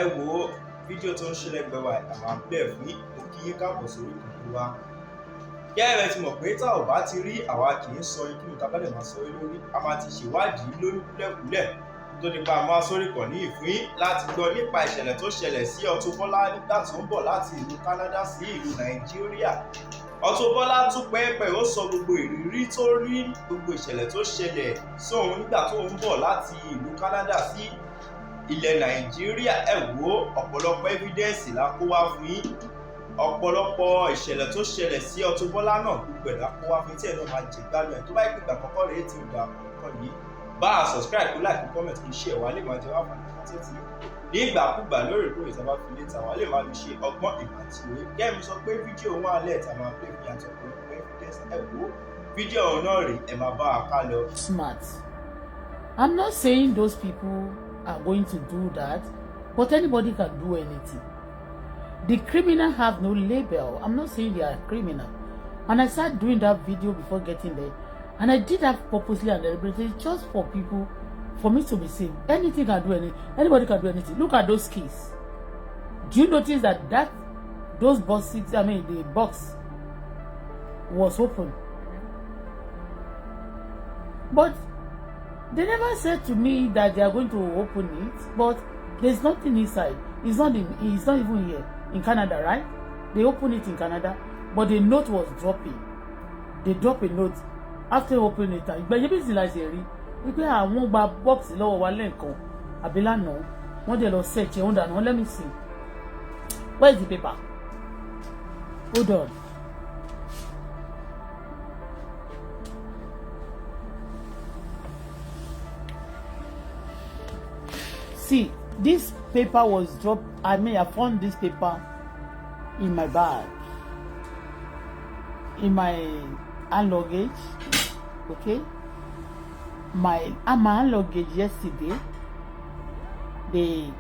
ẹ wo fídíò tó ń ṣẹlẹ̀ gbẹ̀wà àwọn àbúlẹ̀ fún òkì yín káàbọ̀ sórí ìkànnì wa. Gẹ́gẹ́ ti mọ̀ pé tá ò bá ti rí àwa kì í sọ ikú ìta bá dẹ̀ máa sọ lórí a máa ti ṣèwádìí lórí kúlẹ̀kúlẹ̀ tó nípa máa sórí kàn ní ìfín láti gbọ́ nípa ìṣẹ̀lẹ̀ tó ṣẹlẹ̀ sí Auto Bola nígbà tó ń bọ̀ láti ìlú Canada sí ìlú Nàìjíríà. Auto Bola tún pẹ́ẹ́pẹ́ ó sọ gbogbo ìrírí tó rí gbogbo ìṣẹ̀lẹ̀ tó ṣẹlẹ̀ sóhun nígbà tó ń bọ̀ láti ìlú Canada sí ilẹ̀ Nàìjíríà. Ẹ wo ọ̀pọ̀lọpọ̀ evidence la kó wá fún yín, ọ̀pọ̀lọpọ̀ ìṣẹ̀lẹ̀ tó ṣẹlẹ̀ sí Auto Bola náà gbogbo ẹ̀ la kó wá fún yín tí ẹ̀ náà máa jẹ gbádùn ẹ̀. Tó bá yẹ pé ìgbà àkọ́kọ́ rèé ti ìgbà àkọ́kọ́ yìí bá a subscribe kó like kó comment kó share wá lè máa jẹ wá fún àtẹ̀tẹ̀ ní ìgbàkúgbà lóòrèkóòrè tá a bá fi létà wá lè máa fi ṣe ọgbọ́n ìmọ̀ àti òye. Gẹ́mi sọ pé fídíò wọn alẹ́ tá a máa pè fún yàtọ̀ ọ̀pọ̀lọpọ̀ evidence. Ẹ wo fídíò náà rèé ẹ máa bá a ká lọ. Smart. I'm not saying those people are going to do that, but anybody can do anything. The criminal have no label. I'm not saying they are criminal. And I started doing that video before getting there. And I did that purposely and deliberately just for people, for me to be safe. Anything can do anything. Anybody can do anything. Look at those keys. Do you notice that those boxes, the box was open? But they never said to me that they are going to open it, but there's nothing inside. It's not even here in Canada, right? They opened it in Canada, but the note was dropping. They drop a note after opening it. But you be like Jerry, we pay àwọn gba box lọ́wọ́ wa lẹ́ẹ̀kan àbí lánàá wọ́n dẹ̀ lọ search ẹ̀ under. Let me see. Where is the paper? Hold on. See, this paper was dropped. I found this paper in my bag, in my hand luggage. Okay, my hand luggage yesterday. They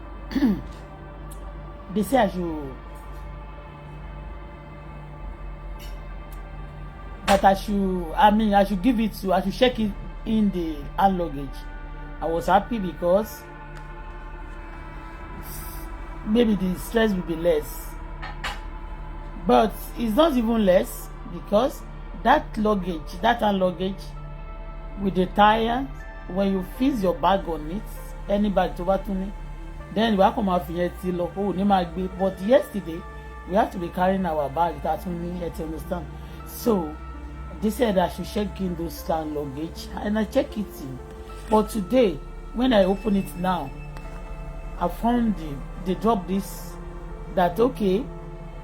they say I should give it to. I should check it in the hand luggage. I was happy because maybe the stress will be less, but it's not even less because that hand luggage with the tire, when you fix your bag on it, any bag to batuni, then we come out here till but yesterday we have to be carrying our bag that we need to understand. So they said I should check in those hand luggage and I check it in, but today when I open it now I found they dropped this, that okay,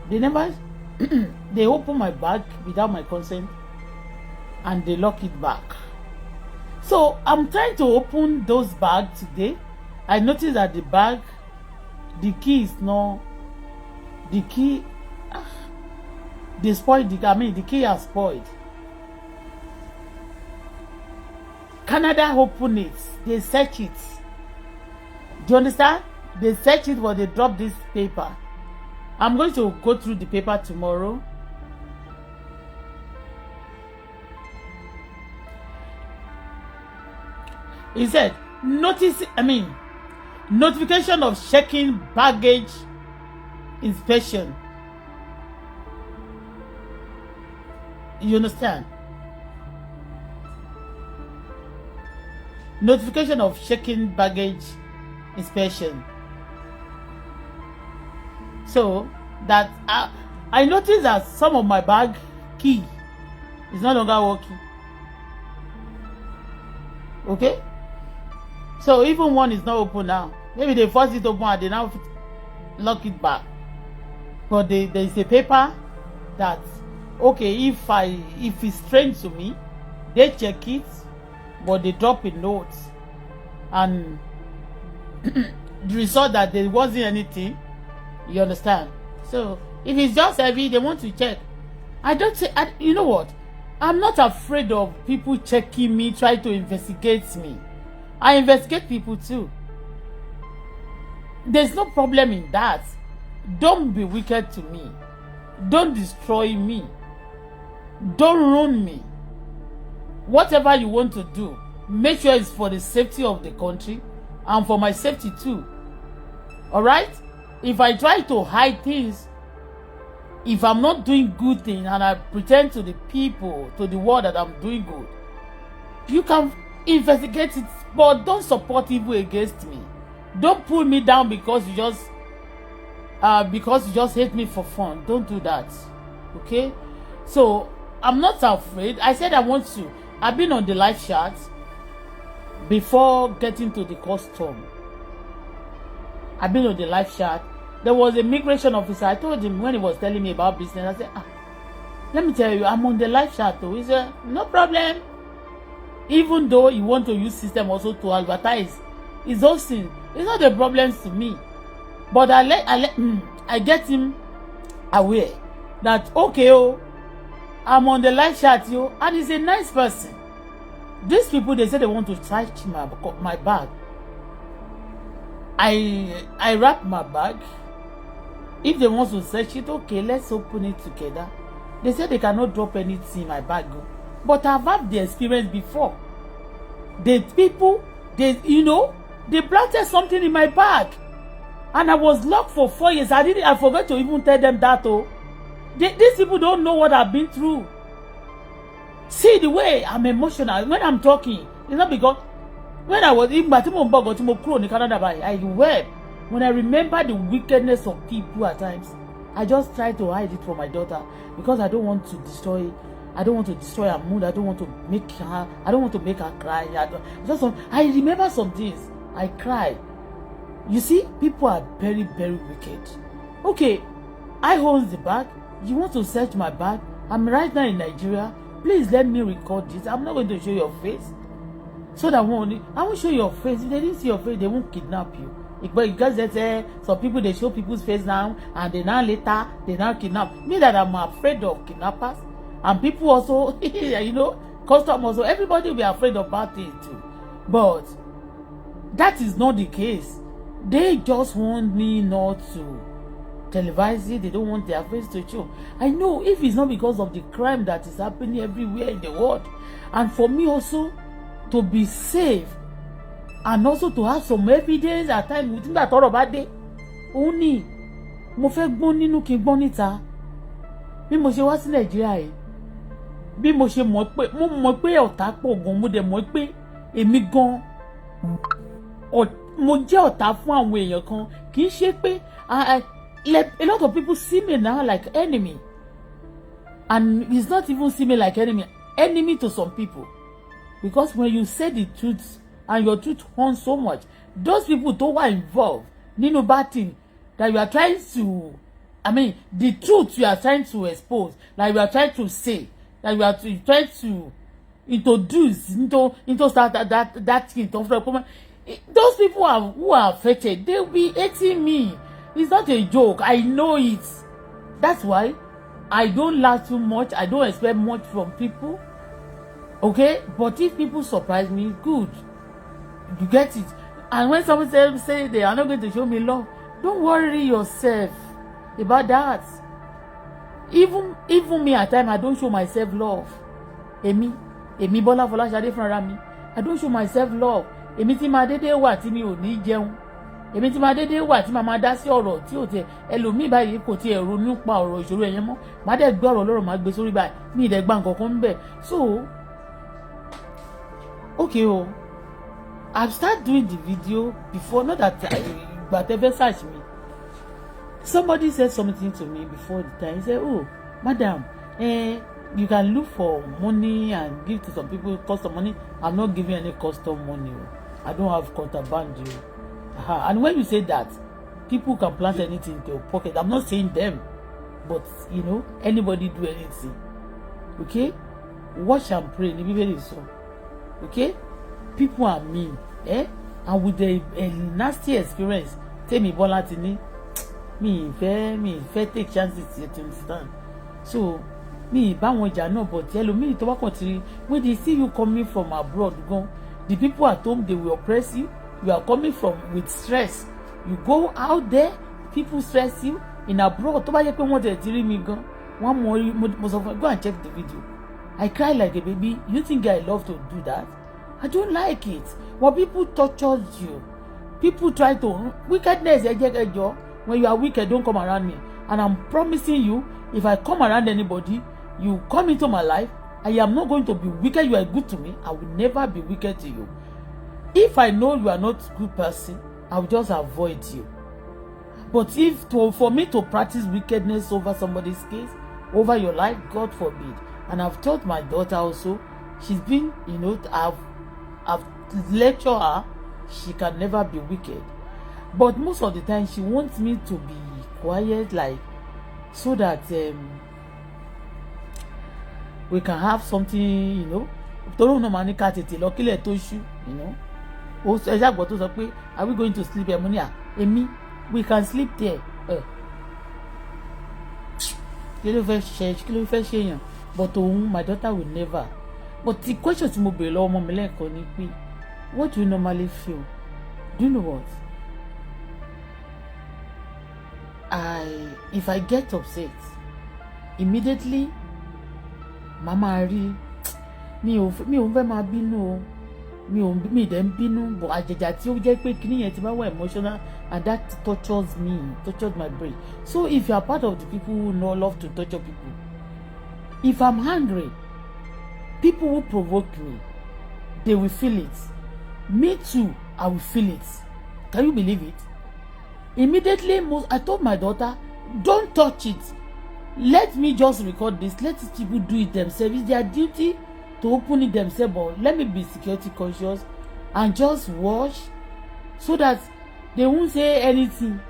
they never they open my bag without my consent and they lock it back. So I'm trying to open those bags today. I noticed that the bag, the key is not, the key they spoiled the key has spoiled. Canada open it, they search it. Do you understand? They search it, but they drop this paper. I'm going to go through the paper tomorrow. He said, notification of checking baggage inspection. You understand? Notification of checking baggage inspection. So that I noticed that some of my bag key is no longer working. Okay, so even one is not open now. Maybe they force it open and they now lock it back. But there is a paper that okay, if it's strange to me, they check it, but they drop a note and the result that there wasn't anything. You understand? So if it's just heavy, they want to check. You know what? I'm not afraid of people checking me, trying to investigate me. I investigate people too. There's no problem in that. Don't be wicked to me. Don't destroy me. Don't ruin me. Whatever you want to do, make sure it's for the safety of the country and for my safety too. All right? If I try to hide things, if I'm not doing good things and I pretend to the people, to the world that I'm doing good, you can investigate it, but don't support evil against me. Don't pull me down because you just hate me for fun. Don't do that. Okay? So I'm not afraid. I said I want to. I've been on the live chat before getting to the custom. I've been on the live chat. There was a migration officer. I told him when he was telling me about business, I said, let me tell you, I'm on the live chat though. He said, no problem. Even though you want to use system also to advertise, it's those things. It's not a problem to me. But I get him aware that, okay, I'm on the live chat, and he's a nice person. These people, they say they want to touch my bag. I wrap my bag. If they want to search it, okay, let's open it together. They say they cannot drop anything in my bag. But I've had the experience before. The people, they planted something in my bag. And I was locked for 4 years. I forgot to even tell them that. These people don't know what I've been through. See the way I'm emotional when I'm talking. It's not because when I was in Canada, I wept. When I remember the wickedness of people at times, I just try to hide it from my daughter because I don't want to destroy. I don't want to destroy her mood. I don't want to make her cry. I remember some things. I cry. You see, people are very, very wicked. Okay, I hold the bag. You want to search my bag? I'm right now in Nigeria. Please let me record this. I'm not going to show your face. So that I won't show your face. If they didn't see your face, they won't kidnap you. But because they say some people, they show people's face now, and they now later they now kidnap me. That I'm afraid of kidnappers, and people also, custom also. Everybody will be afraid about it too. But that is not the case. They just want me not to televise it. They don't want their face to show. I know if it's not because of the crime that is happening everywhere in the world, and for me also to be safe. And also to have some evidence at times within that all about day. Only mo fẹ́ gbọ́n nínú kí n gbọ́n níta. Bí mo ṣe wá sí Nàìjíríà yìí. Bí mo ṣe mọ̀ pé ọ̀tá pọ̀ gan, mo dẹ̀ mọ̀ pé èmi gan mo jẹ́ ọ̀tá fún àwọn èèyàn kan. Kì í ṣe pé a lot of people see me now like enemy. And it's not even see me like enemy to some people. Because when you say the truth, and your truth haunts so much, those people who are involved, nínú bad thing that you are trying to, the truth you are trying to expose, like you are trying to say, that you are trying to introduce into that thing. Those people who are affected, they will be hating me. It's not a joke. I know it. That's why I don't laugh too much. I don't expect much from people. Okay, but if people surprise me, good. You get it. And when someone say they are not going to show me love, don't worry yourself about that. Even me at times, I don't show myself love. Èmi Bola Folashade fúnra mi. I don't show myself love. Èmi tí máa dédé wà tí mi ò ní jẹun. Èmi tí máa dédé wà tí máa dá sí ọ̀rọ̀ tí ò tẹ ẹlòmíì báyìí kò tiẹ̀ ronú pa ọ̀rọ̀ ìṣòro ẹ̀yẹn mọ́. Má dẹ̀ gbé ọ̀rọ̀ lọ́rọ̀ má gbé sórí báyìí. Mi ì dẹ̀ gbà nǹkan kan ńbẹ̀. So okay, I've started doing the video before, not that but ever search me. Somebody said something to me before the time. He said, "Oh, madam, you can look for money and give to some people custom money. I'm not giving any custom money. I don't have contraband." And when you say that, people can plant anything into your pocket. I'm not saying them, but anybody do anything. Okay, watch and pray. Okay. People are mean, and with a nasty experience, tell me Bola ti ní, me fẹ́ take chances to understand. So me bá wọn jà náà, but ẹlòmíì tó bá continue when they see you coming from abroad, the people at home, they will oppress you. You are coming from with stress. You go out there, people stress you. In abroad, tó bá yẹ pé wọ́n tẹ̀ ti rí mi gan, wọ́n mo sọ fún go and check the video. I cry like a baby. You think I love to do that? I don't like it. When people torture you, People try to wickedness. When you are wicked, don't come around me. And I'm promising you, if I come around anybody, you come into my life, I am not going to be wicked. You are good to me. I will never be wicked to you. If I know you are not a good person, I will just avoid you. But for me to practice wickedness over somebody's case, over your life, God forbid. And I've taught my daughter also, she's been, I've lectured her, she can never be wicked. But most of the time, she wants me to be quiet, like, so that we can have something, Don't know money cat it, luckily are we going to sleep? Emi, we can sleep there. But my daughter will never. But the question to me, what do you normally feel? Do you know what? If I get upset, immediately, Mama rí mi ò fẹ́ máa bínú o mi dem bínú but àjẹjà tí ó jẹ́ pé kíní yẹn ti bá wà emotional and that tortures my brain. So if you are part of the people who love to torture people, if I'm angry, people who provoke me, they will feel it. Me too, I will feel it. Can you believe it? Immediately, I told my daughter, don't touch it. Let me just record this. Let these people do it themselves. It's their duty to open it themselves. But let me be security conscious and just watch so that they won't say anything.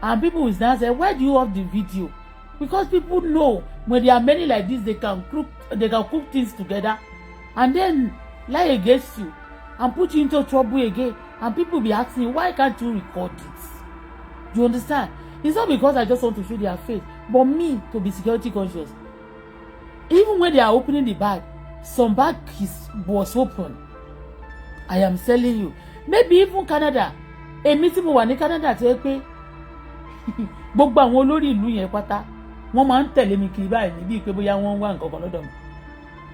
And people will now say, why do you have the video? Because people know when there are many like this, they can cook things together and then lie against you and put you into trouble again. And people be asking, why can't you record it? You understand? It's not because I just want to show their face, but me to be security conscious. Even when they are opening the bag, some bag was open. I am telling you. Maybe even Canada. Èmi tí mo wà ní Canada tó pé gbogbo àwọn olórí ìlú yẹn pátá wọ́n máa ń tẹ̀lé mi kiri báyìí níbi pé bóyá wọ́n wá nǹkan kan lọ́dọ̀ mi.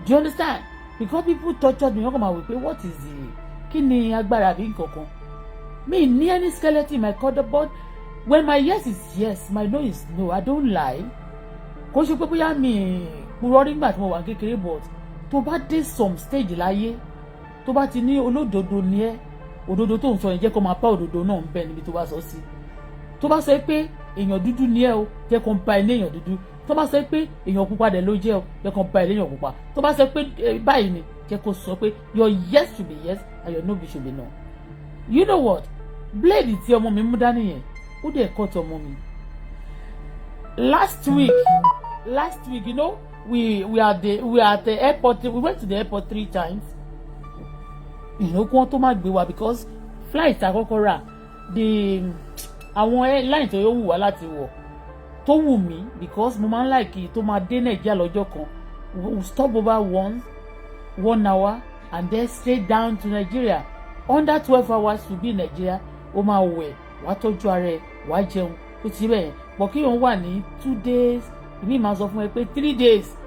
Do you understand? Because people tortured me, wọ́n kàn máa wí pé what is it? Kí ni agbára àbí nǹkan kan? Me ní any skeleton in my cupboard. When my yes is yes, my no is no. I don't lie. Kò ṣe pé bóyá mi purọ́ nígbà tí mo wà kékeré, but tó bá dé some stage láyé, tó bá ti ní olódodo ni ẹ́, òdodo tó ń sọ yẹn jẹ́ kó máa pa òdodo náà ń bẹ níbi tó bá sọ sí. Tó bá sọ pé èèyàn dúdú ni ẹ́ o, jẹ́ kó pa ilé èèyàn dúdú. Tó bá sọ pé èèyàn pupa dẹ̀ ló jẹ́ o, jẹ́ kó pa ilé èèyàn pupa. Tó bá sọ pé báyìí ni, jẹ́ kó sọ pé your yes should be yes and your no should be no. You know what? Blade tí ọmọ mi mú dání yẹn, ó dẹ̀ cut ọmọ mi. Last week, we are at the airport. We went to the airport 3 times. Kí wọ́n tó má gbé wa because flight àkọ́kọ́ rà àwọn airline tó wù wá láti wọ̀ tó wù mí because mo máa ń like tó máa dé Nàìjíríà lọ́jọ́ kan. We stop over 1 hour and then straight down to Nigeria. Under 12 hours to be in Nigeria, ó máa wẹ̀, wàá tọ́jú ara ẹ̀, wàá jẹun, ó ti bẹ́ẹ̀. But kí wọ́n wà ní 2 days, ìmí máa sọ fún ẹ pé 3 days.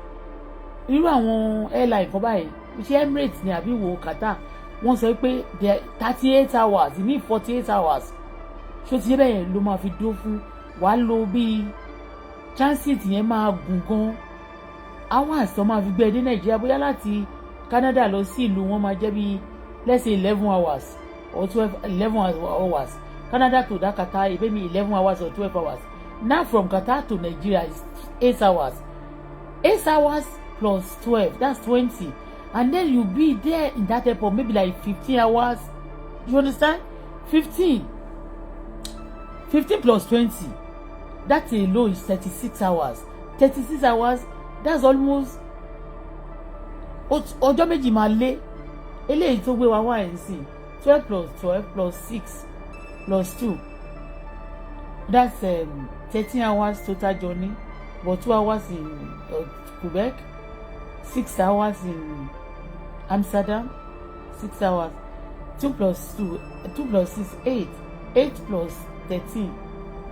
Irú àwọn airline kan báyìí, ṣé Emirates ni àbí wo Qatar, wọ́n sọ pé 38 hours, ìmí 48 hours. Ṣó ti bẹ́ẹ̀ ló máa fi dúró fún, wàá lo bí transit yẹn máa gùn gan. Hours tó máa fi gbé ẹ dé Nàìjíríà bóyá láti Canada lọ sí ìlú wọn máa jẹ́ bí let's say 11 hours or 11 hours. Canada to that Qatar, it may be 11 hours or 12 hours. Now from Qatar to Nigeria is 8 hours. 8 hours plus 12, that's 20. And then you'll be there in that airport maybe like 15 hours. You understand? 15 plus 20. That alone is 36 hours. 36 hours, that's almost ọjọ́ méjì máa lé. Eléyìí tó gbé wa wá ẹ̀ ń sìn 12 plus 12 plus 6 plus 2. That's 13 hours total journey, but 2 hours in Quebec, 6 hours in Amsterdam, 6 hours. 2 plus 6, 8. 8 plus 13,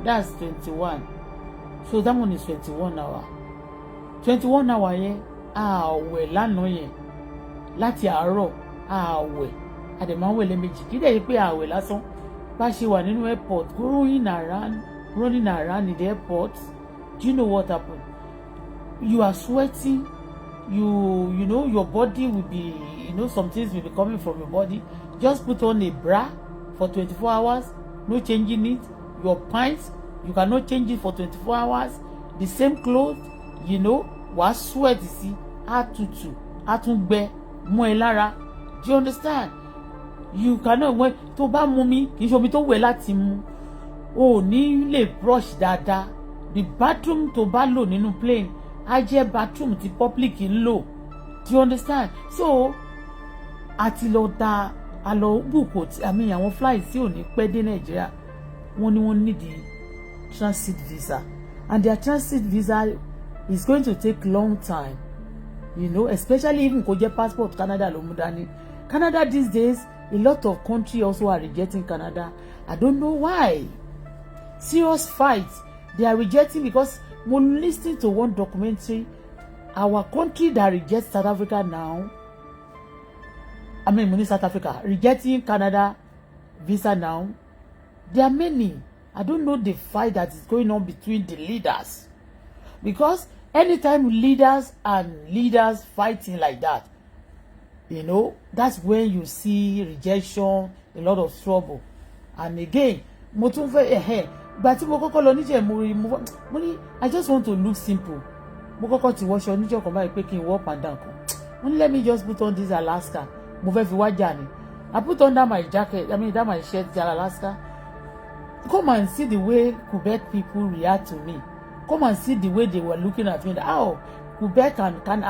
that's 21. So that one is 21 hours. 21 hours yẹn, àwẹ̀ lánàá yẹn, láti àárọ̀ àwẹ̀, àdèmàwẹ̀ lẹ́ẹ̀mejì, kí dẹ̀ yẹ pé àwẹ̀ lásán. bá ṣe wà nínú airport running around in the airport. Do you know what happened? You are sweating. You know your body will be, some things will be coming from your body. Just put on a bra for 24 hours, no changing it. Your pants, you cannot change it for 24 hours. The same clothes, wàá sweat sí, á tutù, á tún gbẹ mọ́ ẹ lára. Do you understand? You cannot, when tó bá mu mi, kì í ṣe omi tó wẹ̀ láti mu. O ò ní lè brush dáadáa. The bathroom tó bá lò nínú plane, á jẹ́ bathroom tí public ń lò. Do you understand? So, àti lọ da àlọ́ bùkù àwọn flight tí ò ní pẹ́ dé Nàìjíríà, wọ́n need the transit visa. And their transit visa is going to take long time. Especially even kò jẹ́ passport Canada ló mú dání. Canada these days, a lot of countries also are rejecting Canada. I don't know why. Serious fight. They are rejecting because when listening to one documentary, our country that rejects South Africa now, South Africa, rejecting Canada visa now, there are many. I don't know the fight that is going on between the leaders. Because anytime leaders fighting like that, that's when you see rejection, a lot of trouble. And again, mo tún fẹ́ but mo kọ́kọ́ lọ níjẹ̀ mo ní I just want to look simple. Mo kọ́kọ́ ti wọṣọ níjọ́ kan báyìí pé kí n wọ up and down kan. Mo ní let me just put on this Alaska. Mo fẹ́ fi wá jà ni. I put under my jacket, that my shirt, Alaska. Come and see the way Quebec people react to me. Come and see the way they were looking at me. How Quebec and Canada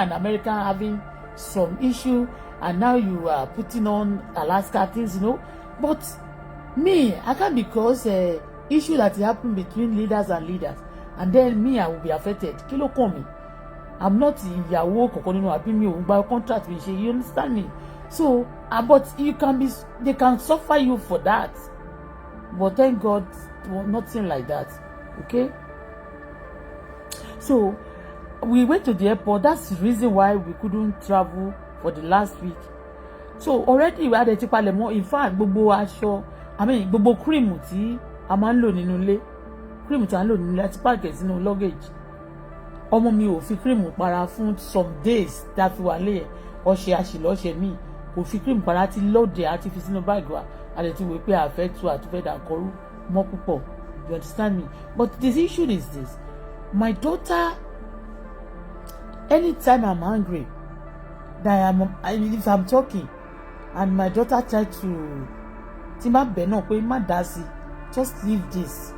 and America having some issue, and now you are putting on Alaska things, But me, I can't, because issue that happened between leaders and leaders, and then me, I will be affected. Kí ló kàn mí? I'm not ìyàwó kankan nínú àbí mi ò ń gba contract mi ṣe. You understand me? So, but they can suffer you for that. But thank God, nothing like that. Okay? So, we went to the airport. That's the reason why we couldn't travel for the last week. So, already we had a tipalemo. In fact, gbogbo aṣọ, gbogbo cream tí a máa ń lò nínú ilé. Cream tí a ń lò nínú ilé àti pack sínú luggage. Ọmọ mi ò fi cream para fún some days tá fi wà lé ọṣẹ àṣìlọ́ṣẹ mi. Kò fi cream para ti lóde àti fi sínú bag wa. A lè ti wò pé àfẹ́ tu àtúfẹ́ dàkọ́rú mọ́ púpọ̀. You understand me? But the issue is this. My daughter, anytime I'm angry, if I'm talking, and my daughter try to, just leave this.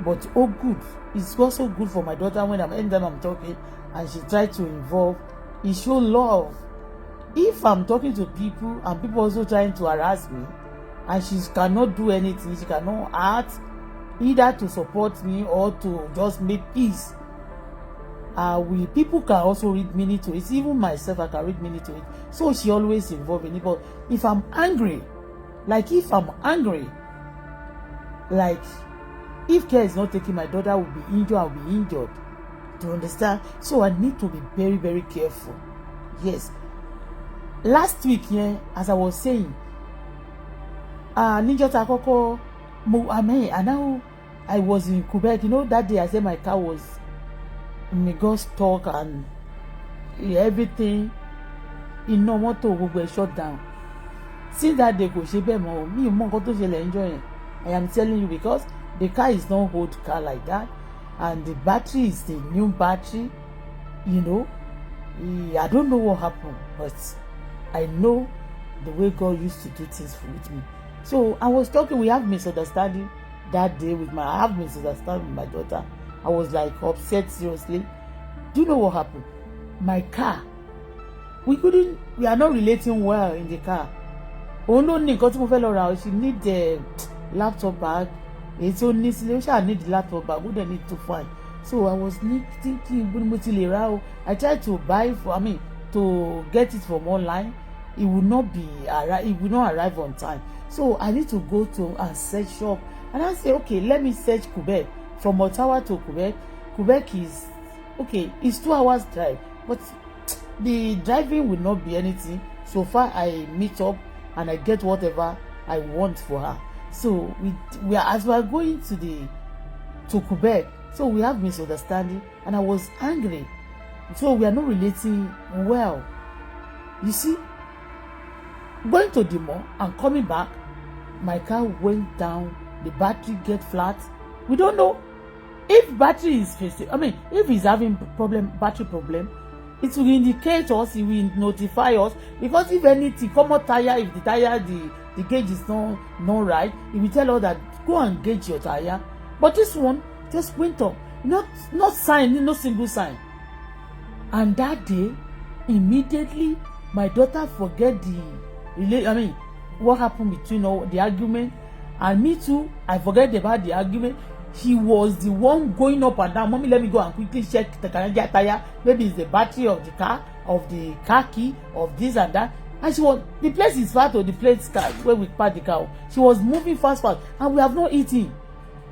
But good. It's also good for my daughter anytime I'm talking, and she try to involve. It show love. If I'm talking to people and people also trying to harass me, and she cannot do anything, she cannot act either to support me or to just make peace. People can also read meaning to it. Even myself, I can read meaning to it. So she always involved in it. But if I'm angry, like if care is not taking, my daughter will be injured, I'll be injured. Do you understand? So I need to be very, very careful. Yes. Last week, as I was saying, Ninja Takoko, and now I was in Quebec. That day I said my car was in God stock and everything. In no motor we shut down. Since that day, go shape me enjoy. I am telling you, because the car is not old car like that, and the battery is the new battery. I don't know what happened, but I know the way God used to do things with me. So I was talking, we have misunderstanding that day I have misunderstanding with my daughter. I was like upset seriously. Do you know what happened? My car, we are not relating well in the car. Oh no, she need the laptop bag. It's only I need the laptop bag. We don't need to find. So I was thinking, I tried to to get it from online. It will not arrive on time. So I need to go to and search shop. And I say, okay, let me search Quebec. From Ottawa to Quebec. Quebec is, it's 2 hours drive. But the driving will not be anything. so far I meet up and I get whatever I want for her. So we are, as we are going to Quebec, so we have misunderstanding, and I was angry. So we are not relating well. You see, going to the mall and coming back, my car went down, the battery get flat. We don't know if battery is facing, if he's having battery problem, it will indicate us, it will notify us, because if anything, common tire, if the tire, the gauge is not right, it will tell us that go and gauge your tire. But this one just went up, not sign, no single sign. And that day, immediately, my daughter forget what happened between the argument, and me too, I forget about the argument. She was the one going up and down. Mommy, let me go and quickly check the Canadian tire. Maybe it's the battery of the car key, of this and that. And the place is far to the place where we park the car. She was moving fast, and we have not eaten.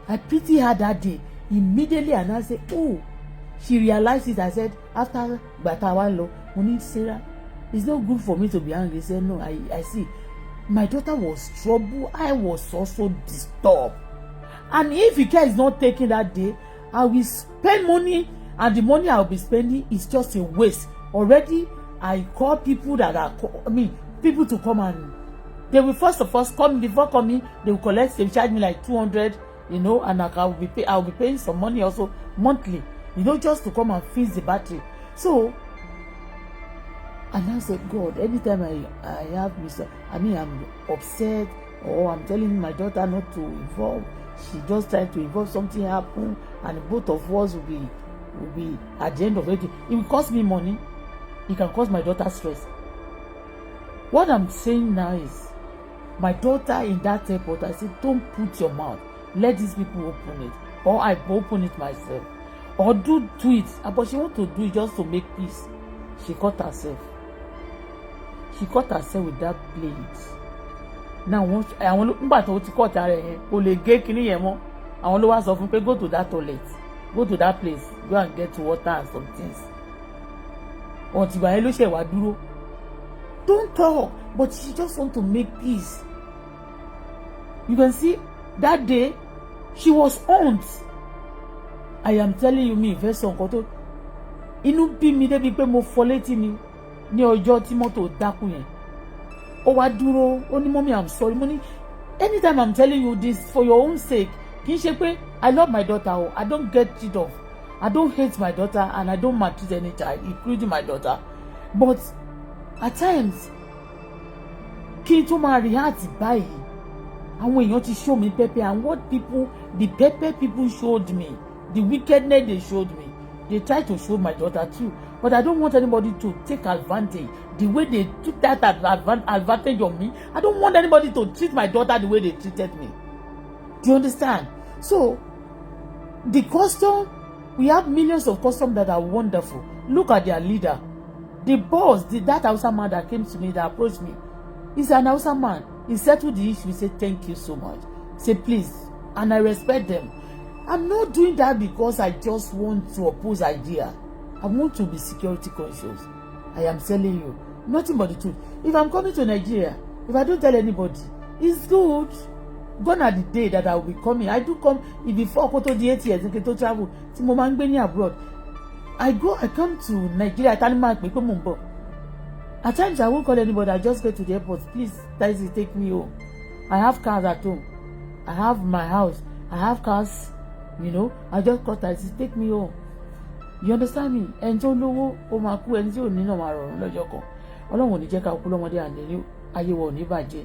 I pity her that day. Immediately, and I said, oh, she realized it. I said, after Batawalo, Moni, Sarah, it's not good for me to be angry. She said, no, I see. My daughter was troubled. I was also disturbed. And if Ike is not taking that day, I will spend money, and the money I will be spending is just a waste. Already, I call people people to come, and they will first of all come. Before coming, they will collect. They will charge me like 200, and I will be paying some money also monthly, just to come and fix the battery. So, and I said, God, anytime I have I'm upset, or I'm telling my daughter not to involve, she just tried to involve, something happen, and both of us will be at the end of it. It will cost me money. It can cause my daughter stress. What I'm saying now is, my daughter in that airport, I said, don't put your mouth. Let these people open it, or I open it myself, or do it. But she want to do it just to make peace. She cut herself. She cut herself with that blade. Now àwọn nígbà tó ti cut ara yẹn kò lè gé kinní yẹn mọ́. Àwọn ló wá sọ fún pé go to that toilet, go to that place, go and get water and some things. Until ìgbà yẹn ló ṣe wá dúró. Don't talk, but she just want to make peace. You can see that day she was aunt. I am telling you, me ìfẹ́ sọ nǹkan tó inú bí mi débi pé mo fọ́ létí mi ní ọjọ́ tí mọ́tò dákú yẹn. Ó wá dúró, ó ní mommy, I'm sorry. Money, anytime I'm telling you this for your own sake, kì í ṣe pé I love my daughter. I don't get rid of. I don't hate my daughter, and I don't maltreat any child, including my daughter. But at times, kí n tó máa react báyìí, àwọn èèyàn ti show me pepper, and the pepper people showed me, the wickedness they showed me, they tried to show my daughter too. But I don't want anybody to take advantage the way they took that advantage of me. I don't want anybody to treat my daughter the way they treated me. Do you understand? So, the custom, we have millions of customs that are wonderful. Look at their leader. The boss, that Hausa man that came to me, that approached me, he's an Hausa man. He settled the issue. He said, thank you so much. Say, please. And I respect them. I'm not doing that because I just want to oppose idea. I want to be security conscious. I am telling you, nothing but the truth. If I'm coming to Nigeria, if I don't tell anybody, it's good. Gone are the day that I will be coming. I do come if before I go to the 8 years and to travel. Tí mo máa ń gbé ní abroad. I come to Nigeria. At times I won't call anybody. I just get to the airport. Please, taxi, take me home. I have cars at home. I have my house. I have cars. I just call taxi, take me home. You understand me? And tó lówó ó máa kú, ẹni tí ò ní náà máa rọrùn lọ́jọ́ kan. Ọlọ́run ò ní jẹ́ ká kú lọ́mọdé àndẹ̀lé ayé wa ò ní bàjẹ́.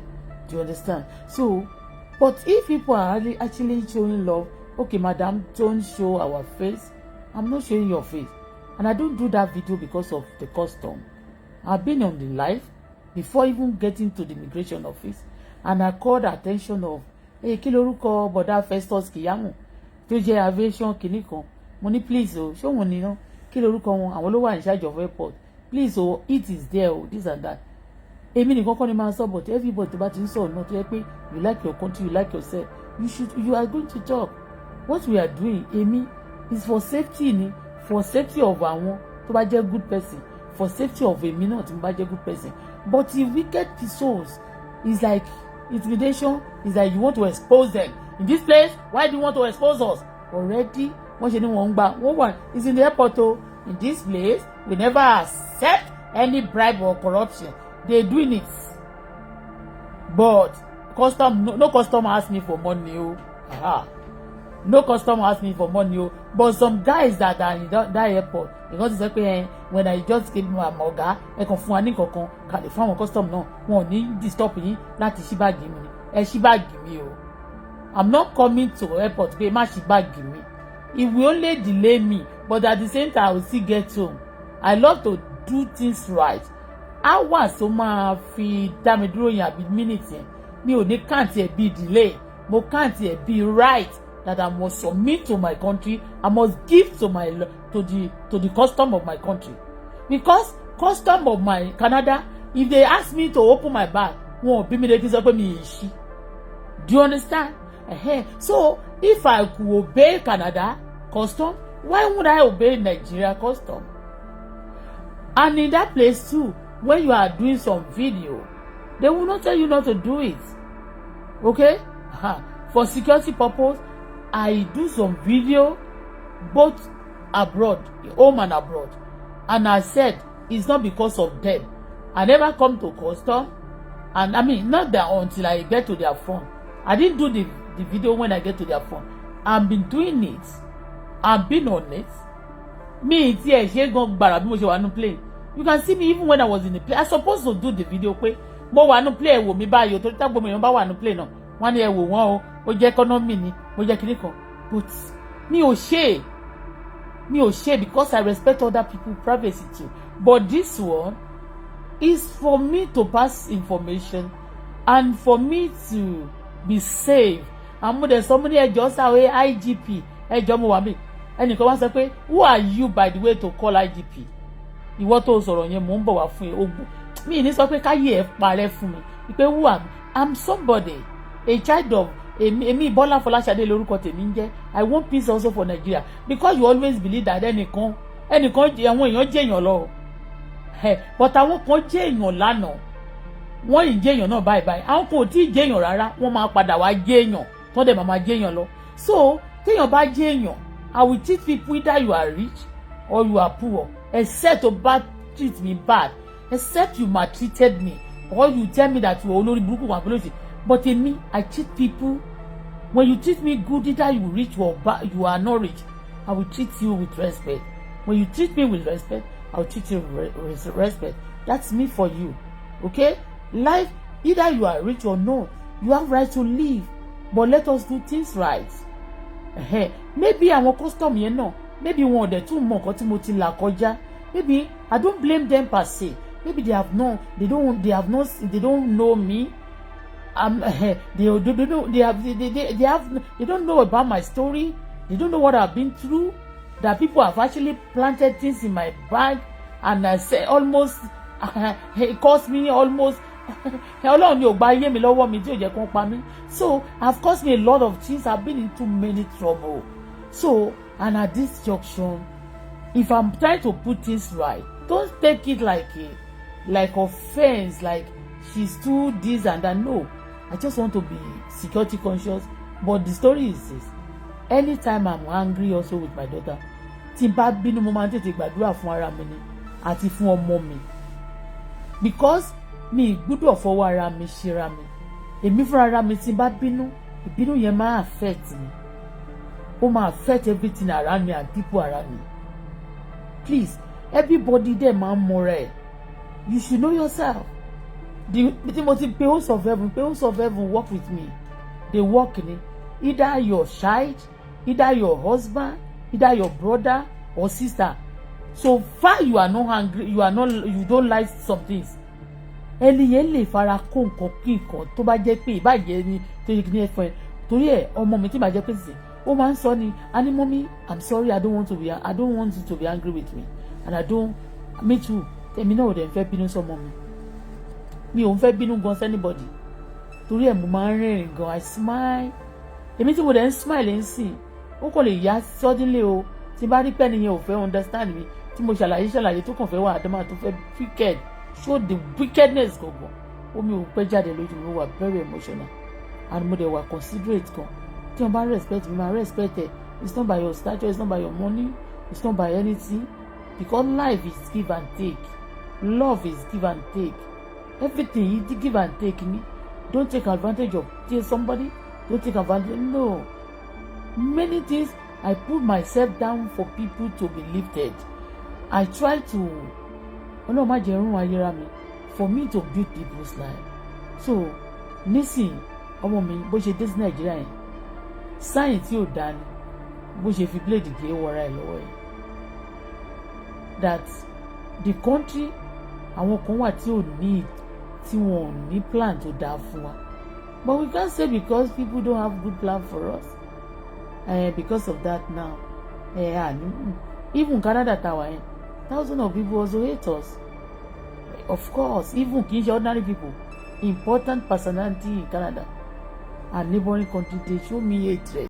Do you understand? So, but if people are actually showing love, okay, madam, don't show our face. I'm not showing your face. And I don't do that video because of the custom. I've been on the live before even getting to the immigration office, and I called attention of, hey, kí lorúkọ bọ̀dá Festus Keyamo tó jẹ́ aviation kìíní kan. Money, please, show money, kí lorúkọ wọn, àwọn ló wà in charge of airport. Please, it is there, this and that. Èmi nìkan kọ́ ni máa sọ, but everybody tó bá ti ń sọ̀rọ̀ náà tó yẹ pé you like your country, you like yourself, you are going to talk. What we are doing, èmi, is for safety ni, for safety of àwọn tó bá jẹ́ good person, for safety of èmi náà tí mo bá jẹ́ good person. But the wicked souls is like intimidation, is like you want to expose them. In this place, why do you want to expose us? Already, it's in the airport. In this place, we never accept any bribe or corruption. They're doing it. But no customer ask me for money. No customer ask me for money. But some guys that are in that airport, because it's like when I just gave my moga, I can find anything can find customer no one need disturb me. That is shiba give me. Shiba give me. I'm not coming to airport pay my shiba give me. It will only delay me, but at the same time I will still get home. I love to do things right. I want to ma fi dá mi dúró yẹn àbí minute yẹn. Mi ò ní can't be delay. Mo can't be right that I must submit to my country. I must give to the custom of my country. Because custom of my Canada, if they ask me to open my bag, won't be me they say me ishi. Do you understand? So if I could obey Canada custom, why would I obey Nigeria custom? And in that place too, when you are doing some video, they will not tell you not to do it. Okay? For security purpose, I do some video both abroad, home and abroad. And I said, it's not because of them. I never come to custom. And I mean, not that until I get to their phone. I didn't do the video when I get to their phone. I've been doing it. I've been on it. Me, it's here, she gone bara bí mo ṣe wà nínú plane. You can see me even when I was in the plane. I supposed to do the video pé mo wà nínú plane wò mí báyìí torí tá gbogbo èèyàn bá wà nínú plane náà. Wọ́n ní ẹ wò wọ́n o, ó jẹ́ economy ni, mo jẹ́ kinní kan. But mi ò ṣe because I respect other people's privacy too. But this one is for me to pass information and for me to be safe. And there's somebody just away IGP. Mo wà mí. Ẹnìkan wá sọ pé who are you by the way to call IGP? Ìwọ tó sọ̀rọ̀ yẹn mò ń bọ̀ wá fún ẹ ogbó. Mi ní sọ pé káyé ẹ parẹ́ fún mi. Pé who am I'm somebody, a child of èmi Bola Fọláṣadé lórúkọ tèmi ń jẹ́. I want peace also for Nigeria because you always believe that ẹnìkan àwọn èèyàn jẹ́ èèyàn lọ. But àwọn kan jẹ́ èèyàn lánàá. Wọ́n yìí jẹ́ èèyàn náà báyìí. Àwọn kò tí ì jẹ́ èèyàn rárá. Wọ́n máa padà wá jẹ́ èèyàn. Tó dẹ̀ máa jẹ́ èèyàn lọ. So téèyàn bá jẹ́ èèyàn, I will treat people either you are rich or you are poor. Except to treat me bad. Except you maltreated me. Or you tell me that you are olórí burúkú wà fúlọ́sì. But in me, I treat people. When you treat me good, either you rich or bad, you are not rich. I will treat you with respect. When you treat me with respect, I will treat you with respect. That's me for you. Okay? Life, either you are rich or no, you have right to live. But let us do things right. Maybe àwọn custom yẹn náà, maybe wọn ò dẹ̀ tún mọ nǹkan tí mo ti là kọjá. Maybe I don't blame them per se. Maybe they don't know me. They don't know about my story. They don't know what I've been through. That people have actually planted things in my bag, and I say almost it cost me almost. Ọlọ́run ni ò gba ayé mi lọ́wọ́ mi tí ò jẹ́ kó pa mí. So have cost me a lot of things. I've been into many trouble. So and at this junction, if I'm trying to put things right, don't take it like offense, like she's too this and that. No, I just want to be security conscious. But the story is this: anytime I'm angry also with my daughter, tí n bá bínú mo máa ń tètè gbàdúrà fún ara mi ni àti fún ọmọ mi, because mi gbọ́dọ̀ fọwọ́ ara mi ṣera mi. Èmi fúnra ara mi tí n bá bínú, ìbínú yẹn máa affect mi. Ó máa affect everything around me and people around me. Please, everybody there máa ń mọra ẹ̀. You should know yourself. The hosts of heaven work with me. They work in it. Either your child, either your husband, either your brother or sister. So far you are not hungry, you don't like some things. Ẹni yẹn lè fara kó nǹkan kí nǹkan tó bá jẹ́ pé ìbàjẹ́ ni tó yẹ kí ní ẹ̀fọn ẹ̀. Torí ẹ̀ ọmọ mi tí bàjẹ́ pé sì ó máa ń sọ ni, ani mommy, I'm sorry, I don't want you to be angry with me, and me too. Èmi náà ò dẹ̀ fẹ́ bínú sọ́mọ mi. Mi ò ń fẹ́ bínú gan anybody. Torí ẹ̀ mo máa ń rẹ́rìn gan, I smile. Èmi tí mo dẹ̀ ń smile ń sìn, ó kò lè yá suddenly o. Tí bá rí pé ẹnìyẹn ò fẹ́ understand mi, tí mo ṣàlàyé tó kàn fẹ́ wà àdámà tó fẹ́ wicked. show the wickedness gangan omi ò pẹ́ jáde lójú mi wà very emotional and mo dẹ̀ wà considerate gan tí wọ́n bá respect mi máa respect ẹ̀ it's not by your stature it's not by your money it's not by anything because life is give and take love is give and take everything you give and take ni don't take advantage of somebody don't take advantage no many things I put myself down for people to be lifted I try to ọlọ́run má jẹ́ rún ayéra mi for me to build people's life so nísìn ọmọ mi bó ṣe dé sí nàìjíríà yẹn sáyìn tí ò dá ni bó ṣe fi blade gé wọra ẹ̀ lọ́wọ́ yẹn that the country àwọn kan wà tí ò ní tí wọn ò ní plan tó dáa fún wa but we can't say because people don't have good plan for us because of that now even Canada tower thousands of people also hate us of course even kì í ṣe ordinary people important personality in Canada and neighboring country they show me hatred